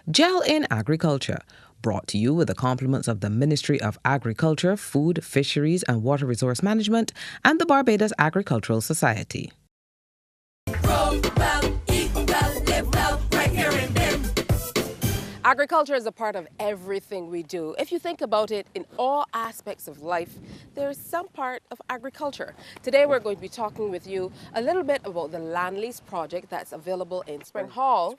Gel in Agriculture, brought to you with the compliments of the Ministry of Agriculture, Food, Fisheries and Water Resource Management and the Barbados Agricultural Society. Grow well, eat well, live well, right here in Bim. Agriculture is a part of everything we do. If you think about it, in all aspects of life, there's some part of agriculture. Today we're going to be talking with you a little bit about the land lease project that's available in Spring Hall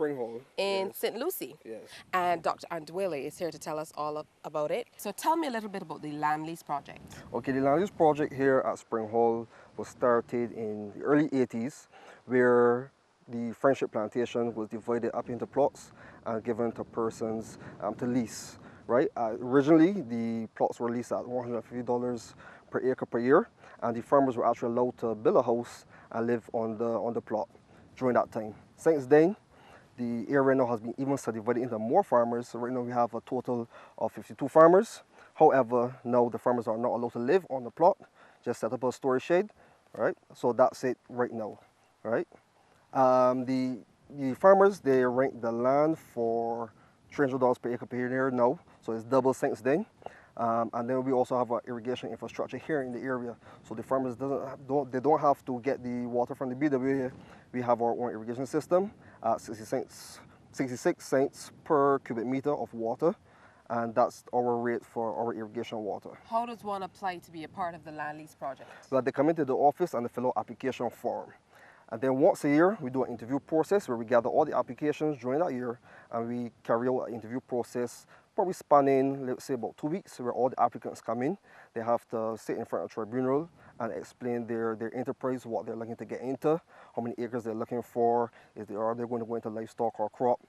in yes. St. Lucie. Yes. And Dr. Andwele is here to tell us all about it. So tell me a little bit about the land lease project. Okay, the land use project here at Spring Hall was started in the early 80s, where the friendship plantation was divided up into plots and given to persons to lease. Right? Originally, the plots were leased at $150 per acre per year, and the farmers were actually allowed to build a house and live on the plot during that time. Since then, the area now has been even subdivided into more farmers. So right now we have a total of 52 farmers. However, now the farmers are not allowed to live on the plot, just set up a storage shed. Right? So that's it right now. Right? The farmers, they rent the land for $300 per acre per year now, so it's double since then. And then we also have an irrigation infrastructure here in the area, so the farmers don't have to get the water from the BWA. We have our own irrigation system at 66 cents per cubic meter of water, and that's our rate for our irrigation water. How does one apply to be a part of the land lease project? Well, they come into the office and they fill out application form. And then once a year, we do an interview process where we gather all the applications during that year, and we carry out an interview process probably spanning, let's say, about 2 weeks, where all the applicants come in. They have to sit in front of a tribunal and explain their enterprise, what they're looking to get into, how many acres they're looking for, are they going to go into livestock or crop.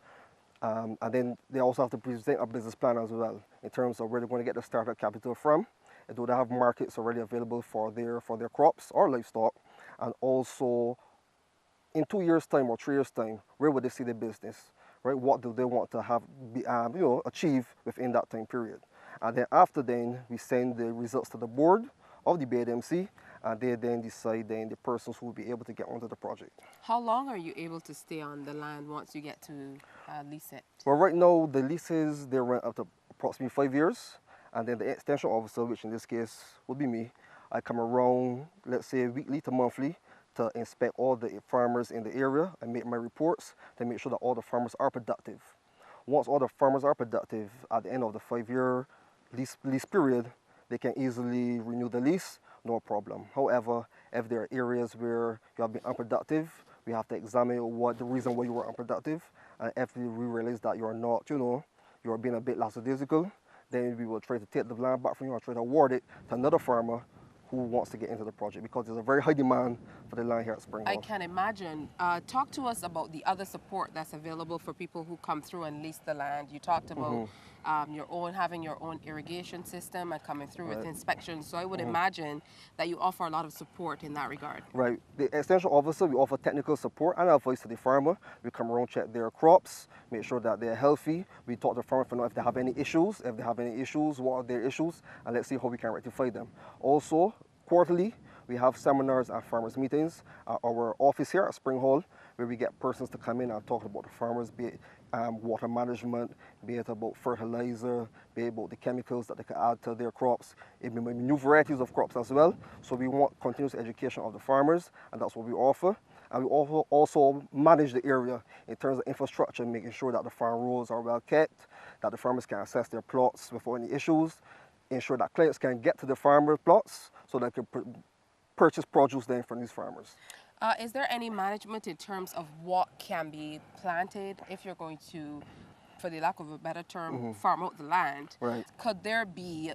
And then they also have to present a business plan as well, in terms of where they're going to get the startup capital from, and do they have markets already available for their crops or livestock, and also in 2 years' time or 3 years' time, where would they see their business, right? What do they want to have, achieve within that time period? And then after then, we send the results to the board of the BADMC, and they then decide the persons who will be able to get onto the project. How long are you able to stay on the land once you get to lease it? Well, right now, the leases, they run up to approximately 5 years, and then the extension officer, which in this case would be me, I come around, let's say, weekly to monthly, to inspect all the farmers in the area and make my reports to make sure that all the farmers are productive. Once all the farmers are productive, at the end of the 5-year lease period, they can easily renew the lease, no problem. However, if there are areas where you have been unproductive, we have to examine what the reason why you were unproductive, and if we realize that you are not, you are being a bit lackadaisical, then we will try to take the land back from you and try to award it to another farmer who wants to get into the project, because there's a very high demand for the land here at Spring Hall. I can imagine. Talk to us about the other support that's available for people who come through and lease the land. You talked about having your own irrigation system and coming through with inspections. So I would imagine that you offer a lot of support in that regard. Right. The extension officer, we offer technical support and advice to the farmer. We come around, check their crops, make sure that they're healthy. We talk to the farmer to know if they have any issues. If they have any issues, what are their issues, and let's see how we can rectify them. Also, quarterly, we have seminars and farmers meetings at our office here at Spring Hall, where we get persons to come in and talk about the farmers, be it water management, be it about fertilizer, be it about the chemicals that they can add to their crops, it may be new varieties of crops as well. So we want continuous education of the farmers, and that's what we offer. And we also manage the area in terms of infrastructure, making sure that the farm roads are well kept, that the farmers can access their plots without any issues, ensure that clients can get to the farmer plots so they can purchase produce then from these farmers. Is there any management in terms of what can be planted if you're going to, for the lack of a better term, farm out the land? Right. Could there be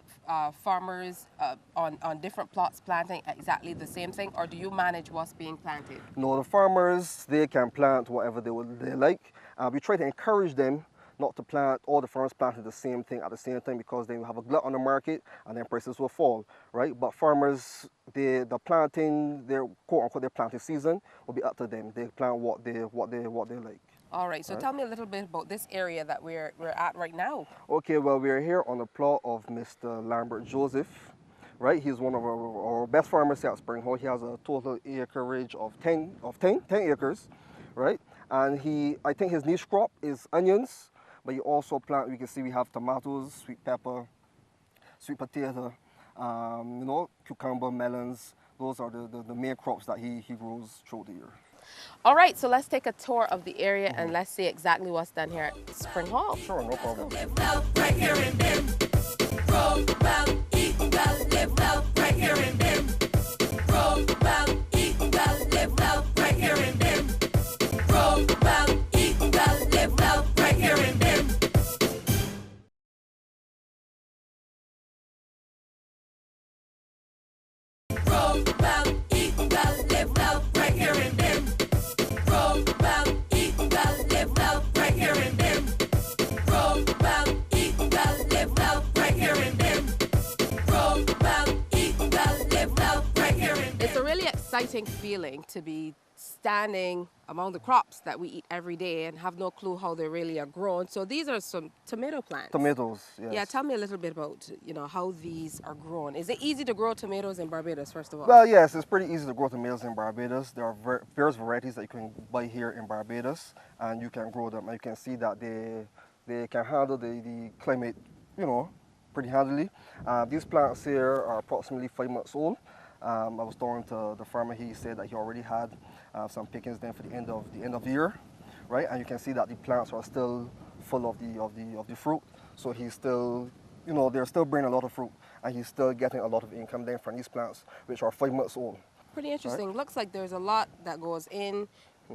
farmers on different plots planting exactly the same thing, or do you manage what's being planted? No, the farmers, they can plant whatever they like. We try to encourage them not to plant all the farmers planting the same thing at the same time, because then you have a glut on the market and then prices will fall, right? But farmers, the planting, their quote-unquote their planting season will be up to them. They plant what they like. All right, so tell me a little bit about this area that we're at right now. Okay, well, we're here on the plot of Mr. Lambert Joseph, right? He's one of our best farmers here at Spring Hall. He has a total acreage of 10 acres, right? And I think his niche crop is onions, But you also plant, you can see we have tomatoes, sweet pepper, sweet potato, you know, cucumber, melons. Those are the main crops that he grows throughout the year. All right, so let's take a tour of the area and let's see exactly what's done here at Spring Hall. Sure, no problem. Live well, right here in Bim. Grow well, eat well, live well, right here in Bim. Grow well, eat well, live well, right here in Bim. Grow well, eat well, live well, right here in Bim. Grow well, eat well, live well, right here in Bim. Grow well, eat well, live well, right here in Bim. Grow well, eat well, live well, right here in Bim. Grow well, eat well, live well, right here in Bim. It's a really exciting feeling to be standing among the crops that we eat every day and have no clue how they really are grown. So these are some tomato plants. Tomatoes, yes. Yeah, tell me a little bit about, how these are grown. Is it easy to grow tomatoes in Barbados, first of all? Well, yes, it's pretty easy to grow tomatoes in Barbados. There are various varieties that you can buy here in Barbados, and you can grow them. And you can see that they can handle the climate, pretty handily. These plants here are approximately 5 months old. I was talking to the farmer. He said that he already had some pickings then for the end of the year, right? And you can see that the plants are still full of the fruit. So he's still, they're still bringing a lot of fruit, and he's still getting a lot of income then from these plants, which are 5 months old. Pretty interesting. Right? Looks like there's a lot that goes in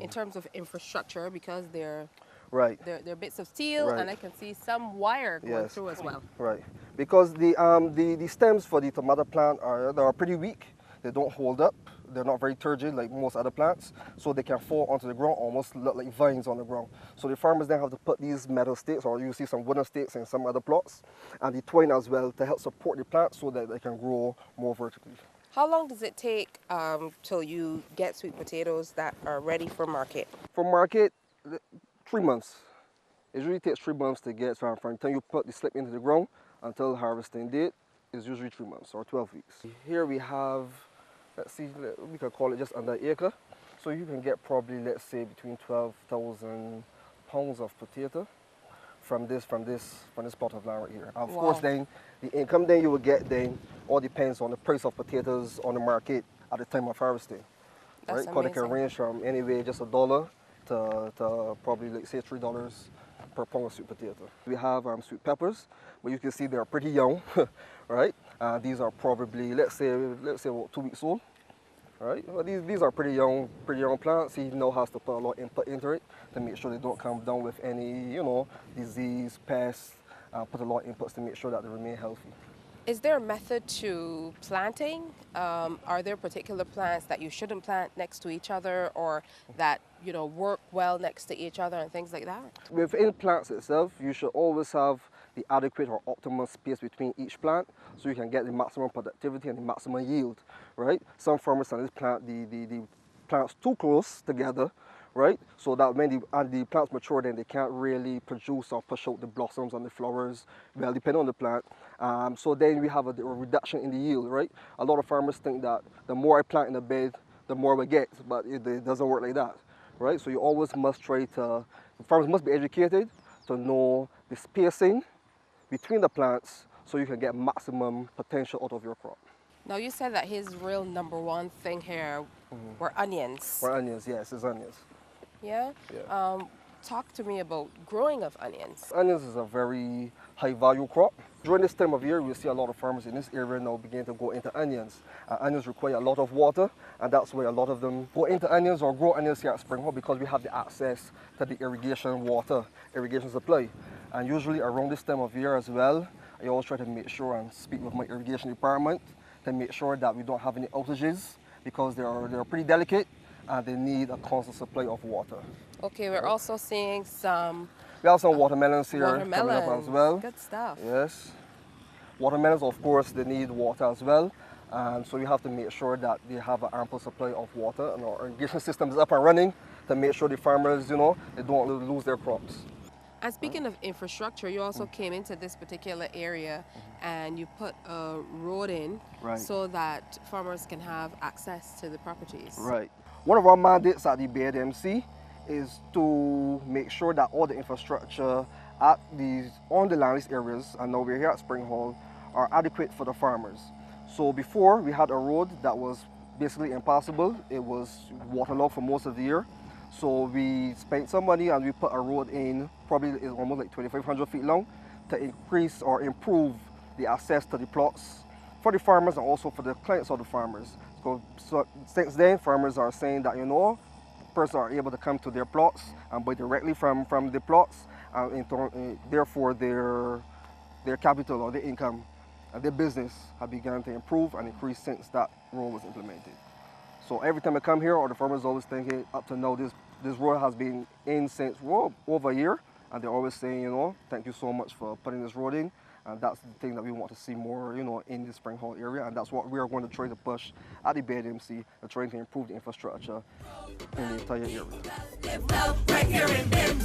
terms of infrastructure, because they're Right. They're bits of steel, Right. and I can see some wire going Yes. through as well. Right, because the stems for the tomato plant are pretty weak. They don't hold up. They're not very turgid like most other plants, so they can fall onto the ground, almost look like vines on the ground. So the farmers then have to put these metal stakes, or you see some wooden stakes in some other plots, and the twine as well to help support the plant so that they can grow more vertically. How long does it take till you get sweet potatoes that are ready for market? For market, 3 months. It usually takes 3 months to get from the time you put the slip into the ground until harvesting date is usually 3 months or 12 weeks. Here we have, let's see, we can call it just under an acre. So you can get probably, let's say, between 12,000 pounds of potato from this plot of land right here. Of Wow. course, then the income then you will get then all depends on the price of potatoes on the market at the time of harvesting. That's Right? Because it can amazing. range from anyway just $1 to probably like say $3 per pound of sweet potato. We have sweet peppers, but you can see they're pretty young, right? These are probably let's say about 2 weeks old, right? Well, these are pretty young plants. He now has to put a lot of input into it to make sure they don't come down with any disease, pests. Put a lot of inputs to make sure that they remain healthy. Is there a method to planting? Are there particular plants that you shouldn't plant next to each other, or that work well next to each other and things like that? Within plants itself, you should always have the adequate or optimal space between each plant so you can get the maximum productivity and the maximum yield, right? Some farmers sometimes plant the plants too close together, right? So that when the plants mature, then they can't really produce or push out the blossoms and the flowers, well, depending on the plant. So then we have a reduction in the yield, right? A lot of farmers think that the more I plant in the bed, the more we get, but it doesn't work like that, right? So you always must farmers must be educated to know the spacing between the plants so you can get maximum potential out of your crop. Now, you said that his real number one thing here were onions. For onions, yes, it's onions. Yeah? Yeah. Talk to me about growing of onions. Onions is a very high value crop. During this time of year, we see a lot of farmers in this area now begin to go into onions. Onions require a lot of water, and that's why a lot of them go into onions or grow onions here at Spring Hall, because we have the access to the irrigation supply. And usually around this time of year as well, I always try to make sure and speak with my irrigation department to make sure that we don't have any outages, because they're pretty delicate and they need a constant supply of water. Okay, we're also seeing some We have some watermelons here coming up watermelons. as well. Good stuff. Yes. Watermelons, of course, they need water as well. And so we have to make sure that they have an ample supply of water, and our irrigation system is up and running to make sure the farmers, they don't lose their crops. And speaking of infrastructure, you also came into this particular area and you put a road in Right. so that farmers can have access to the properties. Right. One of our mandates at the BADMC is to make sure that all the infrastructure at these on the land lease areas, and now we're here at Spring Hall, are adequate for the farmers. So before we had a road that was basically impassable. It was waterlogged for most of the year. So we spent some money and we put a road in, probably is almost like 2,500 feet long, to increase or improve the access to the plots for the farmers and also for the clients of the farmers. So since then, farmers are saying that, persons are able to come to their plots and buy directly from the plots, and therefore their capital or their income and their business have begun to improve and increase since that road was implemented. So every time I come here, or the farmers always thinking, up to now, this road has been in since over a year, and they're always saying, thank you so much for putting this road in, and that's the thing that we want to see more, in the Spring Hall area, and that's what we are going to try to push at the BDMC, trying to improve the infrastructure in the entire area. Live well, right here in them.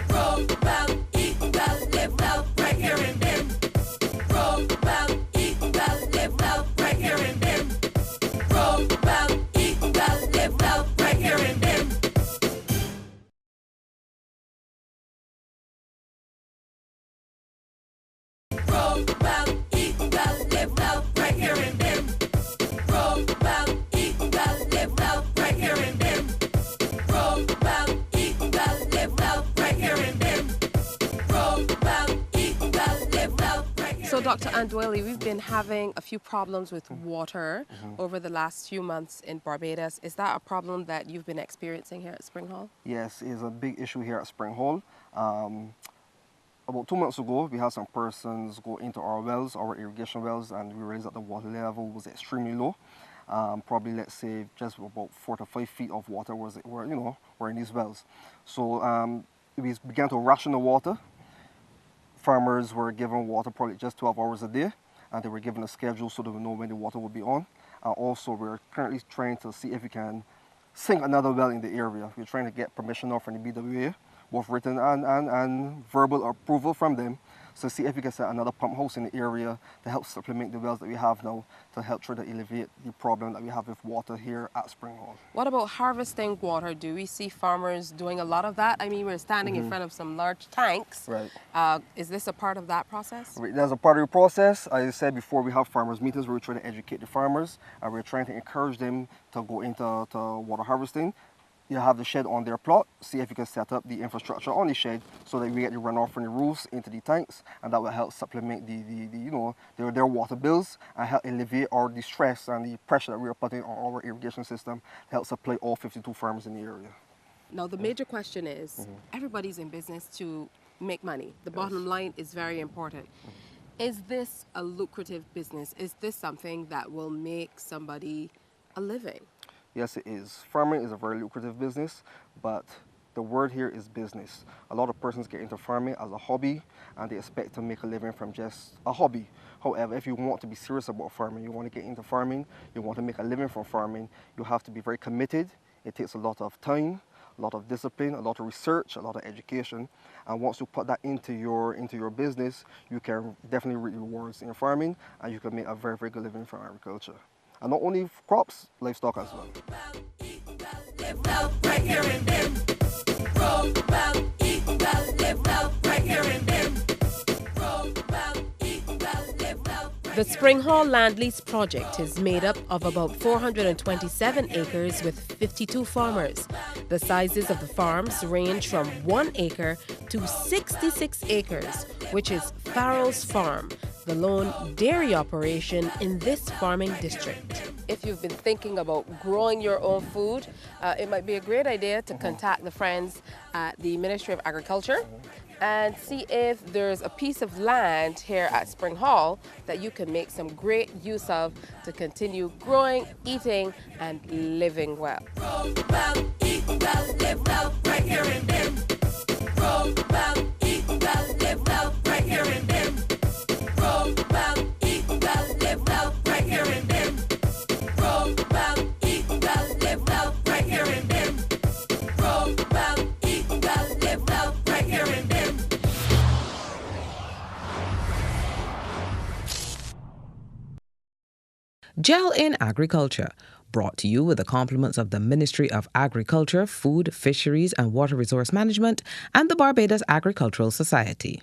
Grow well, eat well, live well, right here in them. Grow well, eat well, live well, right here in them. Grow well, eat well, live well, right here in them. Grow well, eat well, live well, right here in them. Grow well, eat well, live well, right here in them. Grow well, eat well, live well, right here in them. Grow well, eat well, live well, right here. So, Dr. Andwele, we've been having a few problems with water over the last few months in Barbados. Is that a problem that you've been experiencing here at Spring Hall? Yes, it's a big issue here at Spring Hall. About 2 months ago, we had some persons go into our wells, our irrigation wells, and we realized that the water level was extremely low. Probably, let's say, just about 4 to 5 feet of water were in these wells. So we began to ration the water. Farmers were given water probably just 12 hours a day, and they were given a schedule so they would know when the water would be on. Also, we're currently trying to see if we can sink another well in the area. We're trying to get permission now from the BWA, both written and verbal approval from them, to see if we can set another pump house in the area to help supplement the wells that we have now, to help try to alleviate the problem that we have with water here at Spring Hall. What about harvesting water? Do we see farmers doing a lot of that? I mean, we're standing in front of some large tanks. Right. Is this a part of that process? There's a part of the process. As I said before, we have farmers meetings where we try to educate the farmers, and we're trying to encourage them to go into water harvesting. You have the shed on their plot, see if you can set up the infrastructure on the shed so that we get the runoff from the roofs into the tanks, and that will help supplement their water bills and help alleviate our distress and the pressure that we are putting on our irrigation system to help supply all 52 farms in the area. Now, the major question is, everybody's in business to make money. The bottom line is very important. Is this a lucrative business? Is this something that will make somebody a living? Yes, it is. Farming is a very lucrative business, but the word here is business. A lot of persons get into farming as a hobby, and they expect to make a living from just a hobby. However, if you want to be serious about farming, you want to get into farming, you want to make a living from farming, you have to be very committed. It takes a lot of time, a lot of discipline, a lot of research, a lot of education. And once you put that into your business, you can definitely reap rewards in farming, and you can make a very, very good living from agriculture. And not only crops, livestock as well. Live well, right here in them. Grow well, eat well, live well, right here in them. Grow well, eat well, live well. The Spring Hall Land Lease project is made up of about 427 acres with 52 farmers. The sizes of the farms range from 1 acre to 66 acres, which is Farrell's Farm, the lone dairy operation in this farming district. If you've been thinking about growing your own food, it might be a great idea to contact the friends at the Ministry of Agriculture and see if there's a piece of land here at Spring Hall that you can make some great use of to continue growing, eating, and living well. Grow well, eat well, live well, right here in them. Grow well, eat well, live well, right here in them. Grow well, eat well, live well, right here in them. Grow well, eat well, live well, right here in them. Grow well, eat well, live well, right here in them. Gel in Agriculture, brought to you with the compliments of the Ministry of Agriculture, Food, Fisheries and Water Resource Management and the Barbados Agricultural Society.